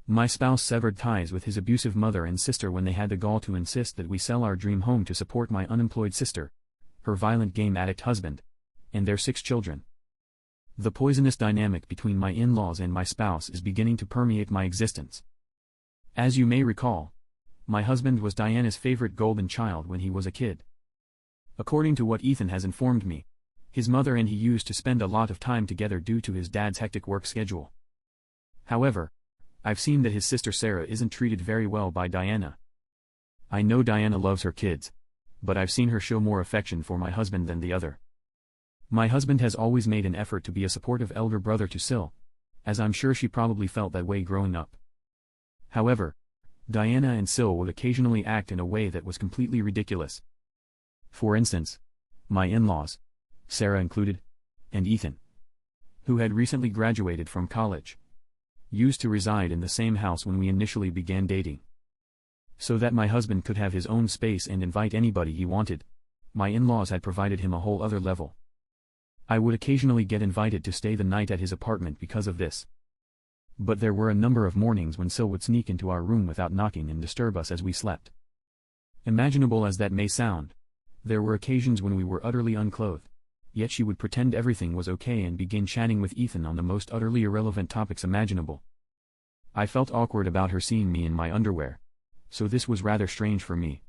My spouse severed ties with his abusive mother and sister when they had the gall to insist that we sell our dream home to support my unemployed sister, her violent game addict husband, and their 6 children. The poisonous dynamic between my in-laws and my spouse is beginning to permeate my existence. As you may recall, my husband was Diana's favorite golden child when he was a kid. According to what Ethan has informed me, his mother and he used to spend a lot of time together due to his dad's hectic work schedule. However, I've seen that his sister Sarah isn't treated very well by Diana. I know Diana loves her kids, but I've seen her show more affection for my husband than the other. My husband has always made an effort to be a supportive elder brother to Sil, as I'm sure she probably felt that way growing up. However, Diana and Sil would occasionally act in a way that was completely ridiculous. For instance, my in-laws, Sarah included, and Ethan, who had recently graduated from college, used to reside in the same house when we initially began dating. So that my husband could have his own space and invite anybody he wanted, my in-laws had provided him a whole other level. I would occasionally get invited to stay the night at his apartment because of this. But there were a number of mornings when Sil would sneak into our room without knocking and disturb us as we slept. Imaginable as that may sound, there were occasions when we were utterly unclothed, yet she would pretend everything was okay and begin chatting with Ethan on the most utterly irrelevant topics imaginable. I felt awkward about her seeing me in my underwear, so this was rather strange for me.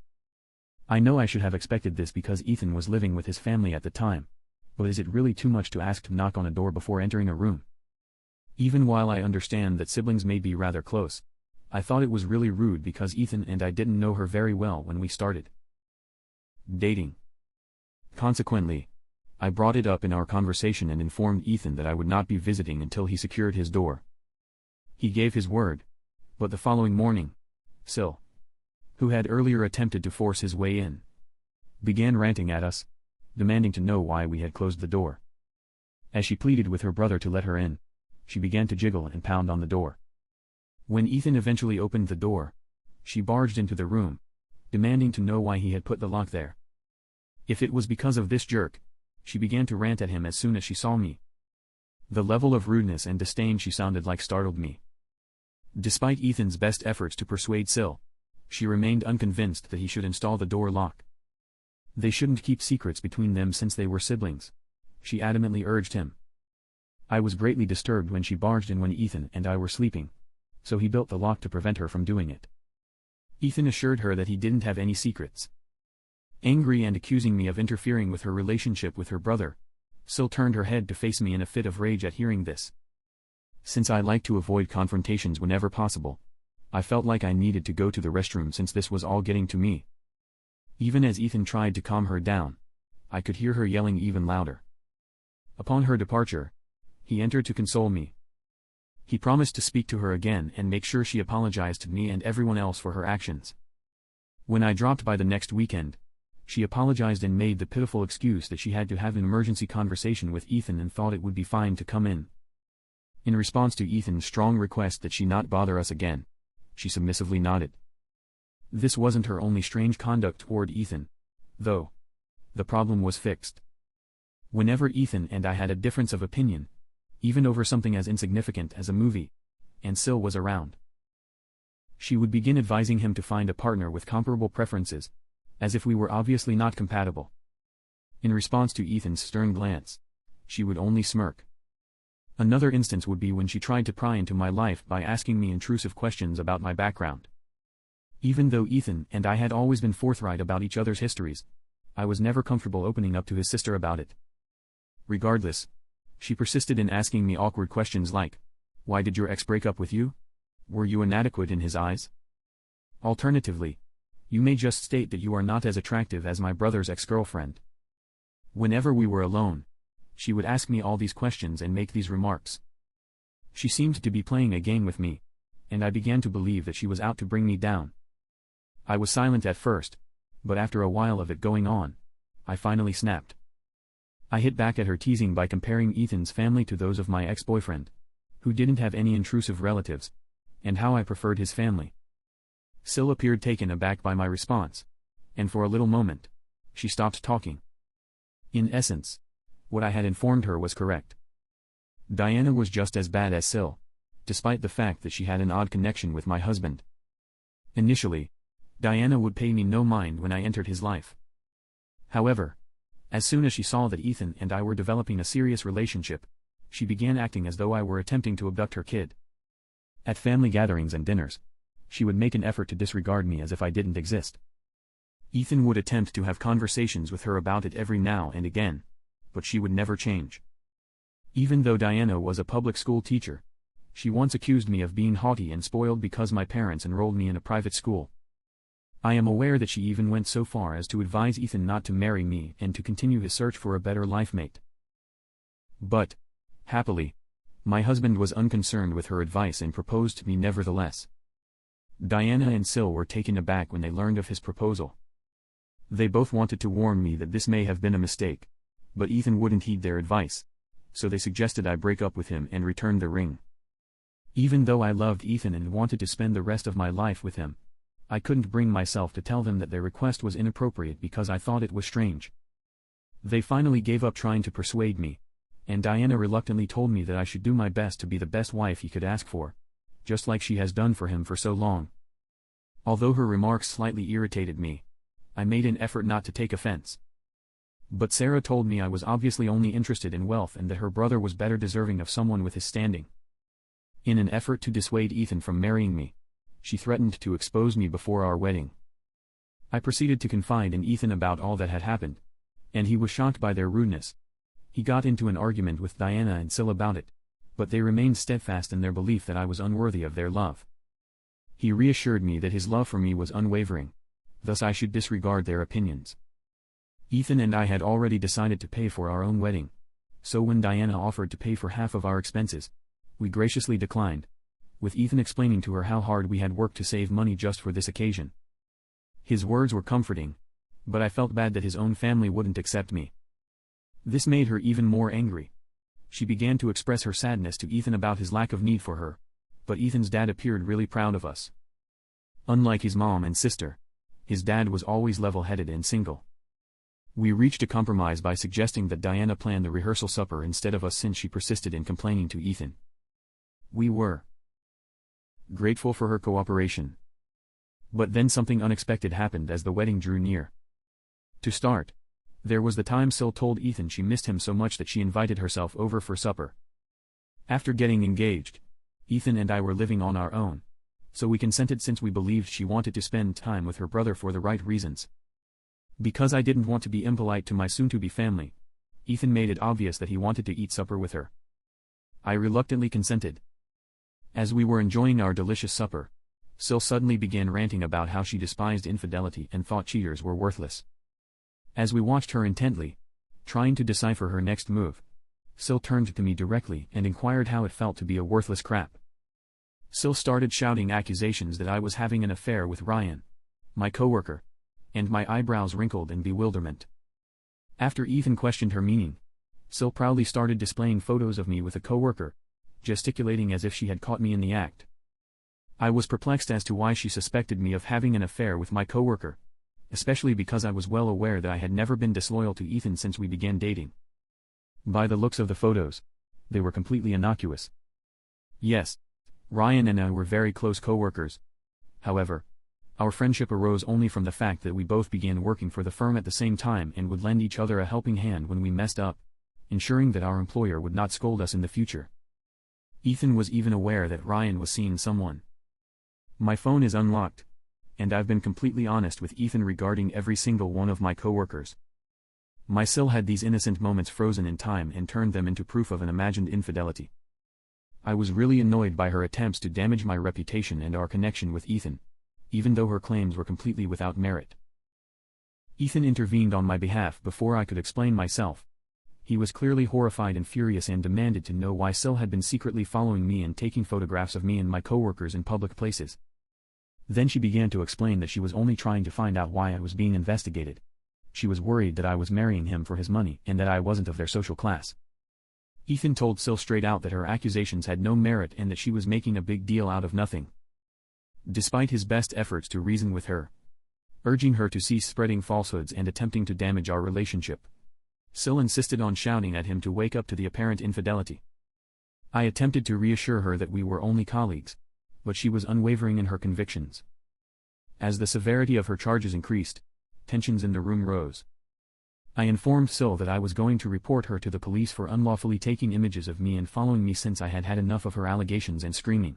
I know I should have expected this because Ethan was living with his family at the time, but is it really too much to ask to knock on a door before entering a room? Even while I understand that siblings may be rather close, I thought it was really rude because Ethan and I didn't know her very well when we started dating. Consequently, I brought it up in our conversation and informed Ethan that I would not be visiting until he secured his door. He gave his word, but the following morning, Sil, who had earlier attempted to force his way in, began ranting at us, demanding to know why we had closed the door. As she pleaded with her brother to let her in, she began to jiggle and pound on the door. When Ethan eventually opened the door, she barged into the room, demanding to know why he had put the lock there. If it was because of this jerk, she began to rant at him as soon as she saw me. The level of rudeness and disdain she sounded like startled me. Despite Ethan's best efforts to persuade Sil, she remained unconvinced that he should install the door lock. They shouldn't keep secrets between them since they were siblings, she adamantly urged him. I was greatly disturbed when she barged in when Ethan and I were sleeping, so he built the lock to prevent her from doing it. Ethan assured her that he didn't have any secrets. Angry and accusing me of interfering with her relationship with her brother, Sil turned her head to face me in a fit of rage at hearing this. Since I like to avoid confrontations whenever possible, I felt like I needed to go to the restroom since this was all getting to me. Even as Ethan tried to calm her down, I could hear her yelling even louder. Upon her departure, he entered to console me. He promised to speak to her again and make sure she apologized to me and everyone else for her actions. When I dropped by the next weekend, she apologized and made the pitiful excuse that she had to have an emergency conversation with Ethan and thought it would be fine to come in. In response to Ethan's strong request that she not bother us again, she submissively nodded. This wasn't her only strange conduct toward Ethan, though. The problem was fixed. Whenever Ethan and I had a difference of opinion, even over something as insignificant as a movie, and Sil was around, she would begin advising him to find a partner with comparable preferences, as if we were obviously not compatible. In response to Ethan's stern glance, she would only smirk. Another instance would be when she tried to pry into my life by asking me intrusive questions about my background. Even though Ethan and I had always been forthright about each other's histories, I was never comfortable opening up to his sister about it. Regardless, she persisted in asking me awkward questions like, "Why did your ex break up with you? Were you inadequate in his eyes? Alternatively, you may just state that you are not as attractive as my brother's ex-girlfriend." Whenever we were alone, she would ask me all these questions and make these remarks. She seemed to be playing a game with me, and I began to believe that she was out to bring me down. I was silent at first, but after a while of it going on, I finally snapped. I hit back at her teasing by comparing Ethan's family to those of my ex-boyfriend, who didn't have any intrusive relatives, and how I preferred his family. Sil appeared taken aback by my response, and for a little moment, she stopped talking. In essence, what I had informed her was correct. Diana was just as bad as Sil, despite the fact that she had an odd connection with my husband. Initially, Diana would pay me no mind when I entered his life. However, as soon as she saw that Ethan and I were developing a serious relationship, she began acting as though I were attempting to abduct her kid. At family gatherings and dinners, she would make an effort to disregard me as if I didn't exist. Ethan would attempt to have conversations with her about it every now and again, but she would never change. Even though Diana was a public school teacher, she once accused me of being haughty and spoiled because my parents enrolled me in a private school. I am aware that she even went so far as to advise Ethan not to marry me and to continue his search for a better life mate. But, happily, my husband was unconcerned with her advice and proposed to me nevertheless. Diana and Sil were taken aback when they learned of his proposal. They both wanted to warn me that this may have been a mistake, but Ethan wouldn't heed their advice, so they suggested I break up with him and return the ring. Even though I loved Ethan and wanted to spend the rest of my life with him, I couldn't bring myself to tell them that their request was inappropriate because I thought it was strange. They finally gave up trying to persuade me, and Diana reluctantly told me that I should do my best to be the best wife he could ask for, just like she has done for him for so long. Although her remarks slightly irritated me, I made an effort not to take offense. But Sarah told me I was obviously only interested in wealth and that her brother was better deserving of someone with his standing. In an effort to dissuade Ethan from marrying me, she threatened to expose me before our wedding. I proceeded to confide in Ethan about all that had happened, and he was shocked by their rudeness. He got into an argument with Diana and Sil about it, but they remained steadfast in their belief that I was unworthy of their love. He reassured me that his love for me was unwavering, thus I should disregard their opinions. Ethan and I had already decided to pay for our own wedding, so when Diana offered to pay for half of our expenses, we graciously declined, with Ethan explaining to her how hard we had worked to save money just for this occasion. His words were comforting, but I felt bad that his own family wouldn't accept me. This made her even more angry. She began to express her sadness to Ethan about his lack of need for her, but Ethan's dad appeared really proud of us. Unlike his mom and sister, his dad was always level-headed and single. We reached a compromise by suggesting that Diana plan the rehearsal supper instead of us since she persisted in complaining to Ethan. We were grateful for her cooperation. But then something unexpected happened as the wedding drew near. To start, there was the time Sil told Ethan she missed him so much that she invited herself over for supper. After getting engaged, Ethan and I were living on our own, so we consented since we believed she wanted to spend time with her brother for the right reasons. Because I didn't want to be impolite to my soon-to-be family, Ethan made it obvious that he wanted to eat supper with her. I reluctantly consented. As we were enjoying our delicious supper, Sil suddenly began ranting about how she despised infidelity and thought cheaters were worthless. As we watched her intently, trying to decipher her next move, Sil turned to me directly and inquired how it felt to be a worthless crap. Sil started shouting accusations that I was having an affair with Ryan, my coworker, and my eyebrows wrinkled in bewilderment. After Ethan questioned her meaning, Sil proudly started displaying photos of me with a coworker, gesticulating as if she had caught me in the act. I was perplexed as to why she suspected me of having an affair with my coworker, especially because I was well aware that I had never been disloyal to Ethan since we began dating. By the looks of the photos, they were completely innocuous. Yes, Ryan and I were very close coworkers. However, our friendship arose only from the fact that we both began working for the firm at the same time and would lend each other a helping hand when we messed up, ensuring that our employer would not scold us in the future. Ethan was even aware that Ryan was seeing someone. My phone is unlocked, and I've been completely honest with Ethan regarding every single one of my coworkers. My Sil had these innocent moments frozen in time and turned them into proof of an imagined infidelity. I was really annoyed by her attempts to damage my reputation and our connection with Ethan, even though her claims were completely without merit. Ethan intervened on my behalf before I could explain myself. He was clearly horrified and furious and demanded to know why Sil had been secretly following me and taking photographs of me and my coworkers in public places. Then she began to explain that she was only trying to find out why I was being investigated. She was worried that I was marrying him for his money and that I wasn't of their social class. Ethan told Sil straight out that her accusations had no merit and that she was making a big deal out of nothing. Despite his best efforts to reason with her, urging her to cease spreading falsehoods and attempting to damage our relationship, Sil insisted on shouting at him to wake up to the apparent infidelity. I attempted to reassure her that we were only colleagues, but she was unwavering in her convictions. As the severity of her charges increased, tensions in the room rose. I informed Sil that I was going to report her to the police for unlawfully taking images of me and following me since I had had enough of her allegations and screaming.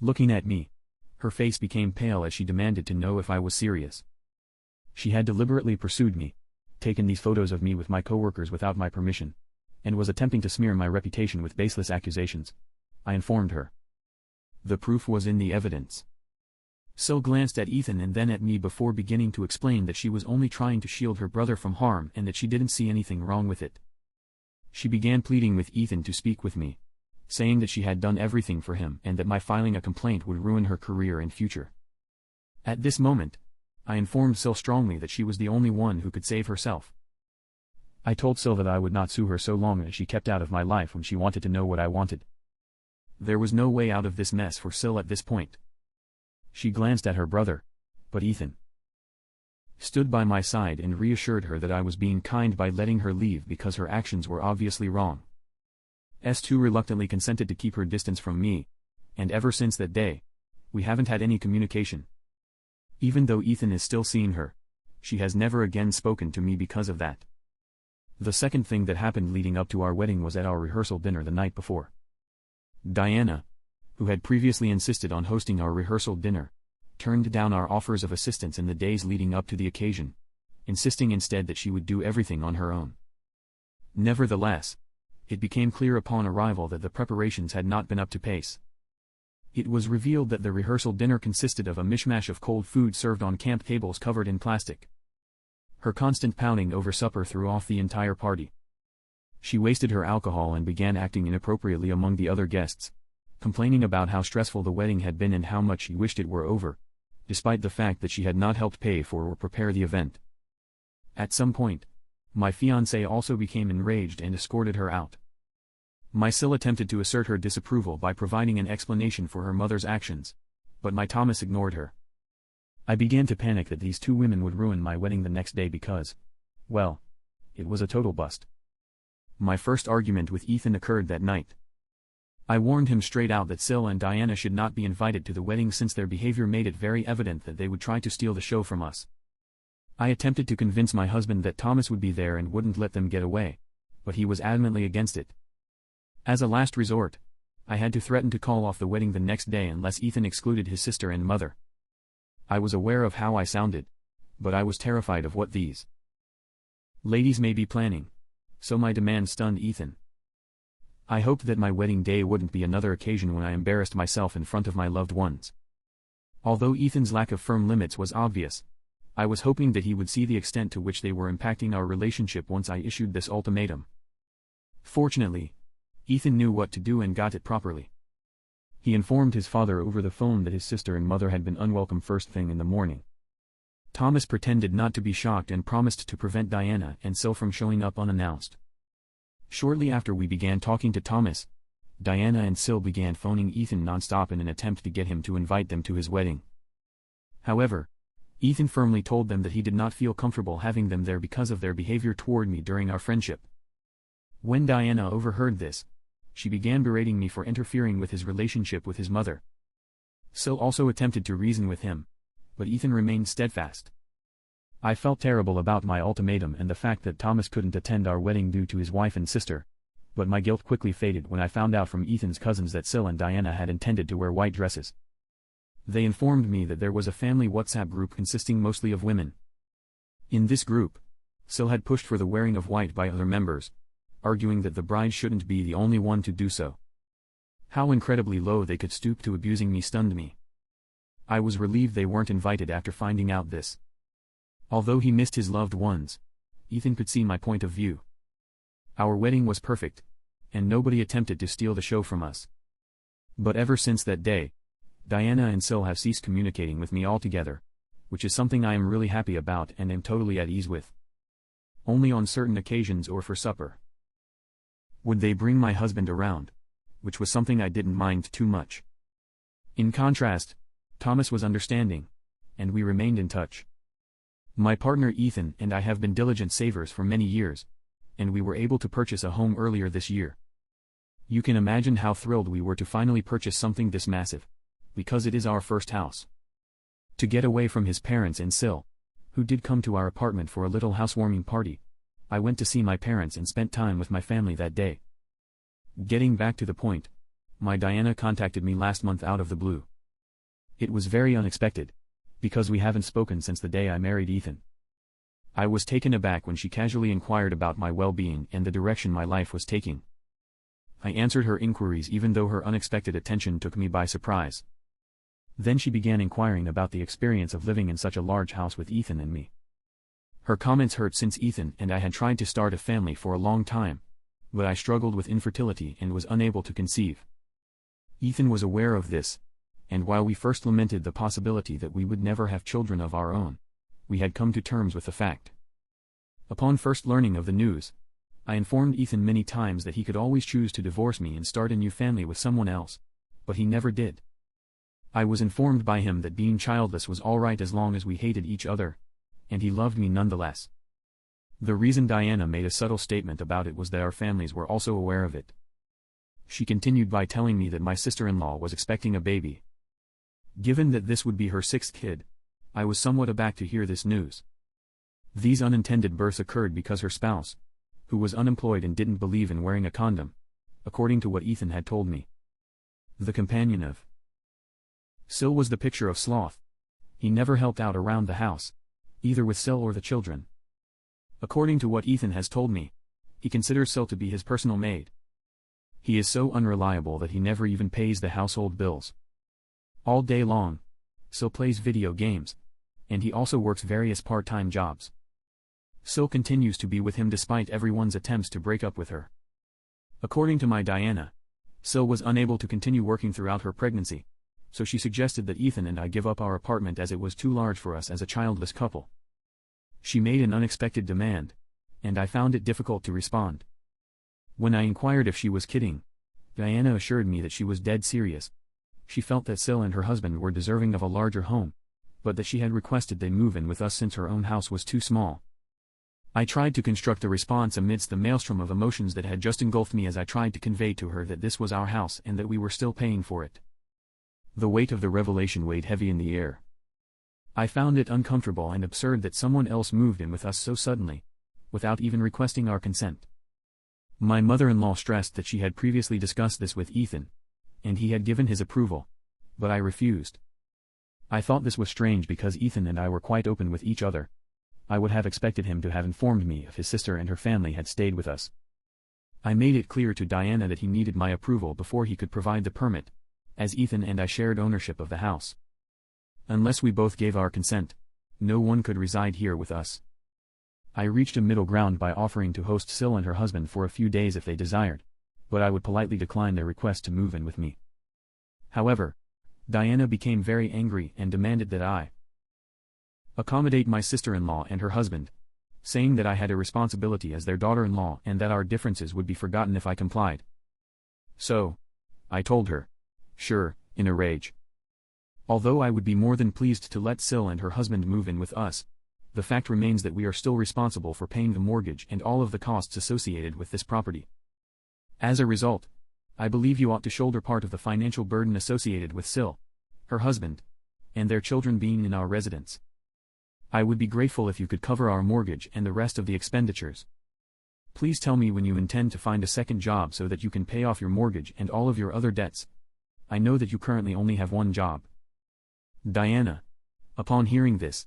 Looking at me, her face became pale as she demanded to know if I was serious. She had deliberately pursued me, taken these photos of me with my coworkers without my permission, and was attempting to smear my reputation with baseless accusations, I informed her. The proof was in the evidence. Sil glanced at Ethan and then at me before beginning to explain that she was only trying to shield her brother from harm and that she didn't see anything wrong with it. She began pleading with Ethan to speak with me, saying that she had done everything for him and that my filing a complaint would ruin her career and future. At this moment, I informed Sil strongly that she was the only one who could save herself. I told Sil that I would not sue her so long as she kept out of my life when she wanted to know what I wanted. There was no way out of this mess for Sil at this point. She glanced at her brother, but Ethan stood by my side and reassured her that I was being kind by letting her leave because her actions were obviously wrong. S2 reluctantly consented to keep her distance from me, and ever since that day, we haven't had any communication. Even though Ethan is still seeing her, she has never again spoken to me because of that. The second thing that happened leading up to our wedding was at our rehearsal dinner the night before. Diana, who had previously insisted on hosting our rehearsal dinner, turned down our offers of assistance in the days leading up to the occasion, insisting instead that she would do everything on her own. Nevertheless, it became clear upon arrival that the preparations had not been up to pace. It was revealed that the rehearsal dinner consisted of a mishmash of cold food served on camp tables covered in plastic. Her constant pouting over supper threw off the entire party. She wasted her alcohol and began acting inappropriately among the other guests, complaining about how stressful the wedding had been and how much she wished it were over, despite the fact that she had not helped pay for or prepare the event. At some point, my fiancé also became enraged and escorted her out. My Sil attempted to assert her disapproval by providing an explanation for her mother's actions, but my Thomas ignored her. I began to panic that these two women would ruin my wedding the next day because, well, it was a total bust. My first argument with Ethan occurred that night. I warned him straight out that Sil and Diana should not be invited to the wedding since their behavior made it very evident that they would try to steal the show from us. I attempted to convince my husband that Thomas would be there and wouldn't let them get away, but he was adamantly against it. As a last resort, I had to threaten to call off the wedding the next day unless Ethan excluded his sister and mother. I was aware of how I sounded, but I was terrified of what these ladies may be planning, so my demand stunned Ethan. I hoped that my wedding day wouldn't be another occasion when I embarrassed myself in front of my loved ones. Although Ethan's lack of firm limits was obvious, I was hoping that he would see the extent to which they were impacting our relationship once I issued this ultimatum. Fortunately, Ethan knew what to do and got it properly. He informed his father over the phone that his sister and mother had been unwelcome first thing in the morning. Thomas pretended not to be shocked and promised to prevent Diana and Sil from showing up unannounced. Shortly after we began talking to Thomas, Diana and Sil began phoning Ethan nonstop in an attempt to get him to invite them to his wedding. However, Ethan firmly told them that he did not feel comfortable having them there because of their behavior toward me during our friendship. When Diana overheard this, she began berating me for interfering with his relationship with his mother. Sil also attempted to reason with him, but Ethan remained steadfast. I felt terrible about my ultimatum and the fact that Thomas couldn't attend our wedding due to his wife and sister, but my guilt quickly faded when I found out from Ethan's cousins that Sil and Diana had intended to wear white dresses. They informed me that there was a family WhatsApp group consisting mostly of women. In this group, Sil had pushed for the wearing of white by other members, arguing that the bride shouldn't be the only one to do so. How incredibly low they could stoop to abusing me stunned me. I was relieved they weren't invited after finding out this. Although he missed his loved ones, Ethan could see my point of view. Our wedding was perfect, and nobody attempted to steal the show from us. But ever since that day, Diana and Sil have ceased communicating with me altogether, which is something I am really happy about and am totally at ease with. Only on certain occasions or for supper would they bring my husband around, which was something I didn't mind too much. In contrast, Thomas was understanding, and we remained in touch. My partner Ethan and I have been diligent savers for many years, and we were able to purchase a home earlier this year. You can imagine how thrilled we were to finally purchase something this massive, because it is our first house. To get away from his parents and Sil, who did come to our apartment for a little housewarming party, I went to see my parents and spent time with my family that day. Getting back to the point, my Diana contacted me last month out of the blue. It was very unexpected, because we haven't spoken since the day I married Ethan. I was taken aback when she casually inquired about my well-being and the direction my life was taking. I answered her inquiries even though her unexpected attention took me by surprise. Then she began inquiring about the experience of living in such a large house with Ethan and me. Her comments hurt since Ethan and I had tried to start a family for a long time, but I struggled with infertility and was unable to conceive. Ethan was aware of this, and while we first lamented the possibility that we would never have children of our own, we had come to terms with the fact. Upon first learning of the news, I informed Ethan many times that he could always choose to divorce me and start a new family with someone else, but he never did. I was informed by him that being childless was alright as long as we hated each other, and he loved me nonetheless. The reason Diana made a subtle statement about it was that our families were also aware of it. She continued by telling me that my sister-in-law was expecting a baby. Given that this would be her 6th kid, I was somewhat aback to hear this news. These unintended births occurred because her spouse, who was unemployed and didn't believe in wearing a condom, according to what Ethan had told me. The companion of Sil was the picture of sloth. He never helped out around the house, either with Sil or the children. According to what Ethan has told me, he considers Sil to be his personal maid. He is so unreliable that he never even pays the household bills. All day long, Sil plays video games, and he also works various part-time jobs. Sil continues to be with him despite everyone's attempts to break up with her. According to my Diana, Sil was unable to continue working throughout her pregnancy, so she suggested that Ethan and I give up our apartment as it was too large for us as a childless couple. She made an unexpected demand, and I found it difficult to respond. When I inquired if she was kidding, Diana assured me that she was dead serious. She felt that Sil and her husband were deserving of a larger home, but that she had requested they move in with us since her own house was too small. I tried to construct a response amidst the maelstrom of emotions that had just engulfed me as I tried to convey to her that this was our house and that we were still paying for it. The weight of the revelation weighed heavy in the air. I found it uncomfortable and absurd that someone else moved in with us so suddenly, without even requesting our consent. My mother-in-law stressed that she had previously discussed this with Ethan, and he had given his approval, but I refused. I thought this was strange because Ethan and I were quite open with each other. I would have expected him to have informed me if his sister and her family had stayed with us. I made it clear to Diana that he needed my approval before he could provide the permit, as Ethan and I shared ownership of the house. Unless we both gave our consent, no one could reside here with us. I reached a middle ground by offering to host Sil and her husband for a few days if they desired, but I would politely decline their request to move in with me. However, Diana became very angry and demanded that I accommodate my sister-in-law and her husband, saying that I had a responsibility as their daughter-in-law and that our differences would be forgotten if I complied. So, I told her, sure, in a rage. Although I would be more than pleased to let Sil and her husband move in with us, the fact remains that we are still responsible for paying the mortgage and all of the costs associated with this property. As a result, I believe you ought to shoulder part of the financial burden associated with Sil, her husband, and their children being in our residence. I would be grateful if you could cover our mortgage and the rest of the expenditures. Please tell me when you intend to find a second job so that you can pay off your mortgage and all of your other debts. I know that you currently only have one job. Diana, upon hearing this,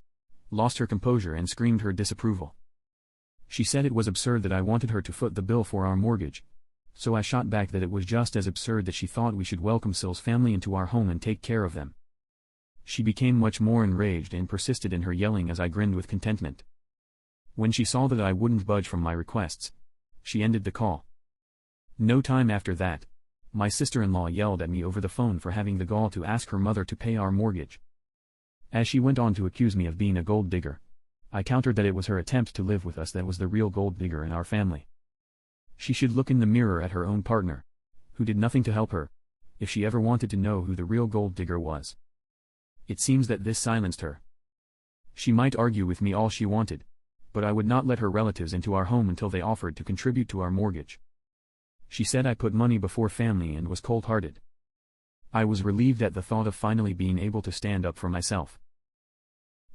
lost her composure and screamed her disapproval. She said it was absurd that I wanted her to foot the bill for our mortgage, so I shot back that it was just as absurd that she thought we should welcome Sil's family into our home and take care of them. She became much more enraged and persisted in her yelling as I grinned with contentment. When she saw that I wouldn't budge from my requests, she ended the call. No time after that, my sister-in-law yelled at me over the phone for having the gall to ask her mother to pay our mortgage. As she went on to accuse me of being a gold digger, I countered that it was her attempt to live with us that was the real gold digger in our family. She should look in the mirror at her own partner, who did nothing to help her, if she ever wanted to know who the real gold digger was. It seems that this silenced her. She might argue with me all she wanted, but I would not let her relatives into our home until they offered to contribute to our mortgage. She said I put money before family and was cold-hearted. I was relieved at the thought of finally being able to stand up for myself.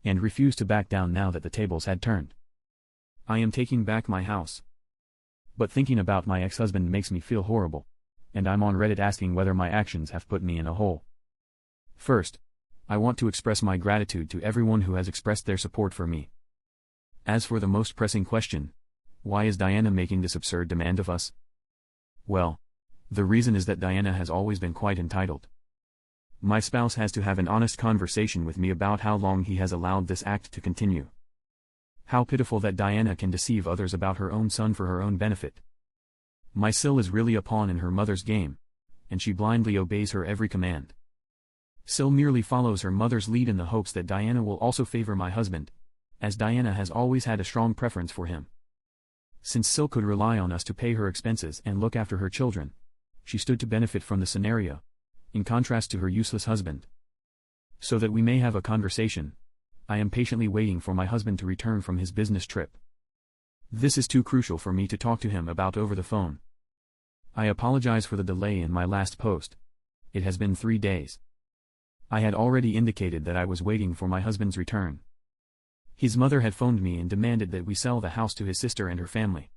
And refused to back down now that the tables had turned. I am taking back my house. But thinking about my ex-husband makes me feel horrible, and I'm on Reddit asking whether my actions have put me in a hole. First, I want to express my gratitude to everyone who has expressed their support for me. As for the most pressing question, why is Diana making this absurd demand of us? Well, the reason is that Diana has always been quite entitled. My spouse has to have an honest conversation with me about how long he has allowed this act to continue. How pitiful that Diana can deceive others about her own son for her own benefit. My Sil is really a pawn in her mother's game, and she blindly obeys her every command. Sil merely follows her mother's lead in the hopes that Diana will also favor my husband, as Diana has always had a strong preference for him. Since Sil could rely on us to pay her expenses and look after her children, she stood to benefit from the scenario, in contrast to her useless husband. So that we may have a conversation, I am patiently waiting for my husband to return from his business trip. This is too crucial for me to talk to him about over the phone. I apologize for the delay in my last post. It has been 3 days. I had already indicated that I was waiting for my husband's return. His mother had phoned me and demanded that we sell the house to his sister and her family.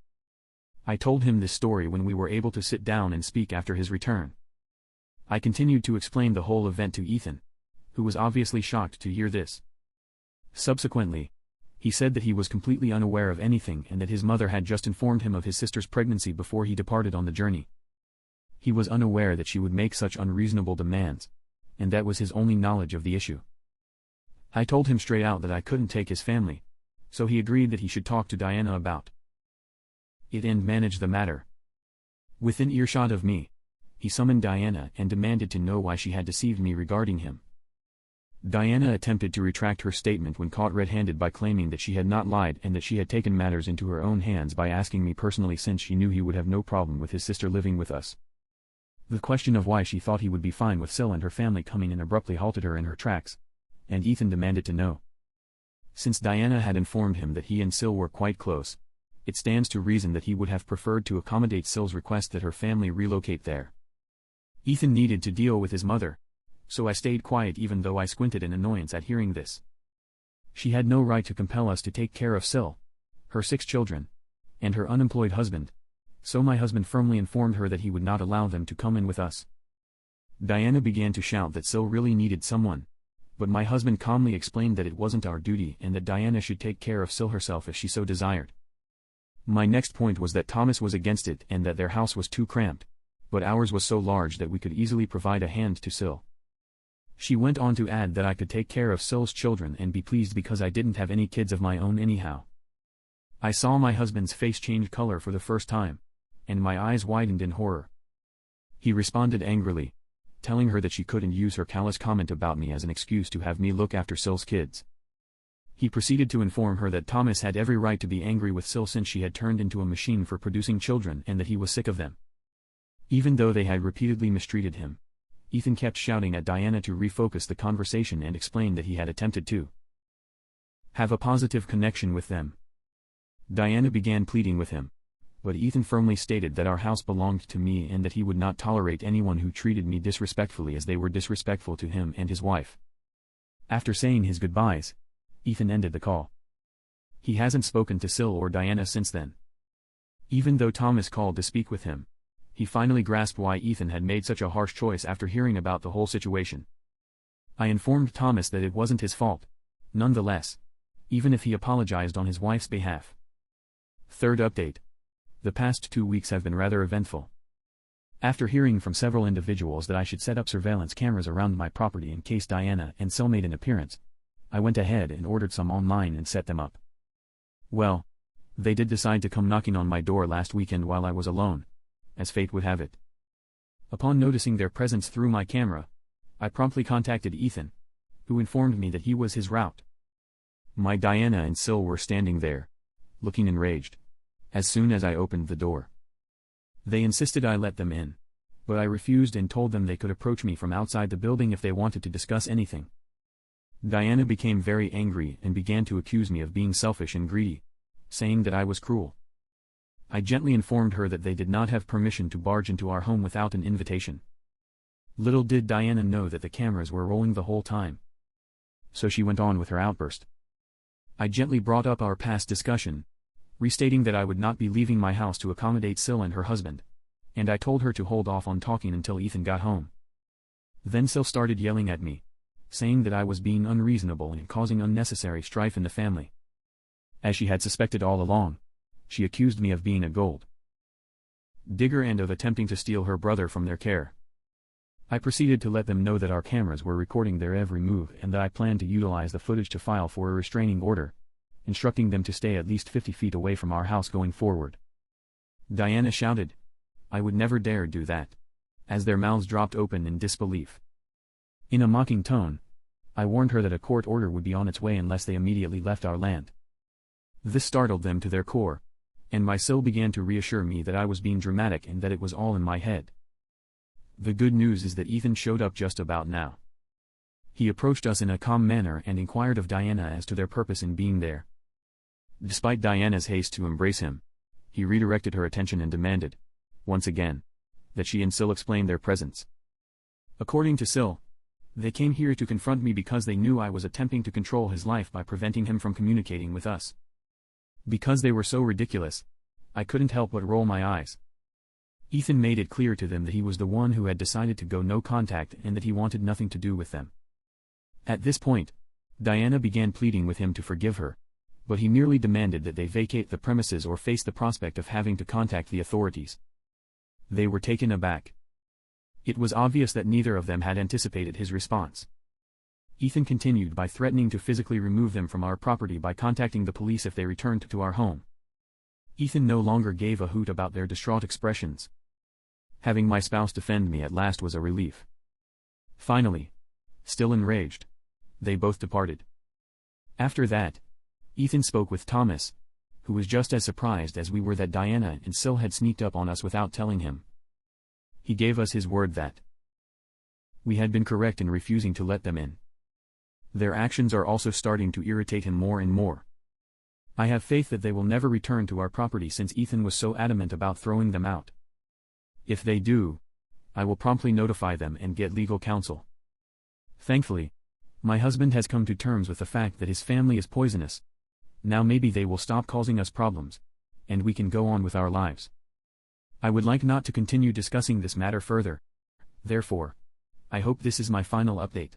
I told him this story when we were able to sit down and speak after his return. I continued to explain the whole event to Ethan, who was obviously shocked to hear this. Subsequently, he said that he was completely unaware of anything and that his mother had just informed him of his sister's pregnancy before he departed on the journey. He was unaware that she would make such unreasonable demands, and that was his only knowledge of the issue. I told him straight out that I couldn't take his family, so he agreed that he should talk to Diana about it and manage the matter. Within earshot of me, he summoned Diana and demanded to know why she had deceived me regarding him. Diana attempted to retract her statement when caught red-handed by claiming that she had not lied and that she had taken matters into her own hands by asking me personally since she knew he would have no problem with his sister living with us. The question of why she thought he would be fine with Sil and her family coming in abruptly halted her in her tracks, and Ethan demanded to know. Since Diana had informed him that he and Sil were quite close, it stands to reason that he would have preferred to accommodate Sil's request that her family relocate there. Ethan needed to deal with his mother, so I stayed quiet even though I squinted in annoyance at hearing this. She had no right to compel us to take care of Sil, her 6 children, and her unemployed husband, so my husband firmly informed her that he would not allow them to come in with us. Diana began to shout that Sil really needed someone, but my husband calmly explained that it wasn't our duty and that Diana should take care of Sil herself if she so desired. My next point was that Thomas was against it and that their house was too cramped, but ours was so large that we could easily provide a hand to Sil. She went on to add that I could take care of Sil's children and be pleased because I didn't have any kids of my own anyhow. I saw my husband's face change color for the first time, and my eyes widened in horror. He responded angrily, telling her that she couldn't use her callous comment about me as an excuse to have me look after Sil's kids. He proceeded to inform her that Thomas had every right to be angry with Sil since she had turned into a machine for producing children and that he was sick of them. Even though they had repeatedly mistreated him, Ethan kept shouting at Diana to refocus the conversation and explain that he had attempted to have a positive connection with them. Diana began pleading with him, but Ethan firmly stated that our house belonged to me and that he would not tolerate anyone who treated me disrespectfully as they were disrespectful to him and his wife. After saying his goodbyes, Ethan ended the call. He hasn't spoken to Sil or Diana since then. Even though Thomas called to speak with him, he finally grasped why Ethan had made such a harsh choice after hearing about the whole situation. I informed Thomas that it wasn't his fault, nonetheless, even if he apologized on his wife's behalf. Third update. The past 2 weeks have been rather eventful. After hearing from several individuals that I should set up surveillance cameras around my property in case Diana and Sil made an appearance, I went ahead and ordered some online and set them up. Well, they did decide to come knocking on my door last weekend while I was alone, as fate would have it. Upon noticing their presence through my camera, I promptly contacted Ethan, who informed me that he was his route. My Diana and Sil were standing there, looking enraged, as soon as I opened the door. They insisted I let them in, but I refused and told them they could approach me from outside the building if they wanted to discuss anything. Diana became very angry and began to accuse me of being selfish and greedy, saying that I was cruel. I gently informed her that they did not have permission to barge into our home without an invitation. Little did Diana know that the cameras were rolling the whole time. So she went on with her outburst. I gently brought up our past discussion, restating that I would not be leaving my house to accommodate Sil and her husband, and I told her to hold off on talking until Ethan got home. Then Sil started yelling at me, saying that I was being unreasonable and causing unnecessary strife in the family. As she had suspected all along, she accused me of being a gold digger and of attempting to steal her brother from their care. I proceeded to let them know that our cameras were recording their every move and that I planned to utilize the footage to file for a restraining order, instructing them to stay at least 50 feet away from our house going forward. Diana shouted, "I would never dare do that," as their mouths dropped open in disbelief. In a mocking tone, I warned her that a court order would be on its way unless they immediately left our land. This startled them to their core, and my Sil began to reassure me that I was being dramatic and that it was all in my head. The good news is that Ethan showed up just about now. He approached us in a calm manner and inquired of Diana as to their purpose in being there. Despite Diana's haste to embrace him, he redirected her attention and demanded, once again, that she and Sil explain their presence. According to Sil, they came here to confront me because they knew I was attempting to control his life by preventing him from communicating with us. Because they were so ridiculous, I couldn't help but roll my eyes. Ethan made it clear to them that he was the one who had decided to go no contact and that he wanted nothing to do with them. At this point, Diana began pleading with him to forgive her, but he merely demanded that they vacate the premises or face the prospect of having to contact the authorities. They were taken aback. It was obvious that neither of them had anticipated his response. Ethan continued by threatening to physically remove them from our property by contacting the police if they returned to our home. Ethan no longer gave a hoot about their distraught expressions. Having my spouse defend me at last was a relief. Finally, still enraged, they both departed. After that, Ethan spoke with Thomas, who was just as surprised as we were that Diana and Sil had sneaked up on us without telling him. He gave us his word that we had been correct in refusing to let them in. Their actions are also starting to irritate him more and more. I have faith that they will never return to our property since Ethan was so adamant about throwing them out. If they do, I will promptly notify them and get legal counsel. Thankfully, my husband has come to terms with the fact that his family is poisonous. Now maybe they will stop causing us problems, and we can go on with our lives. I would like not to continue discussing this matter further. Therefore, I hope this is my final update.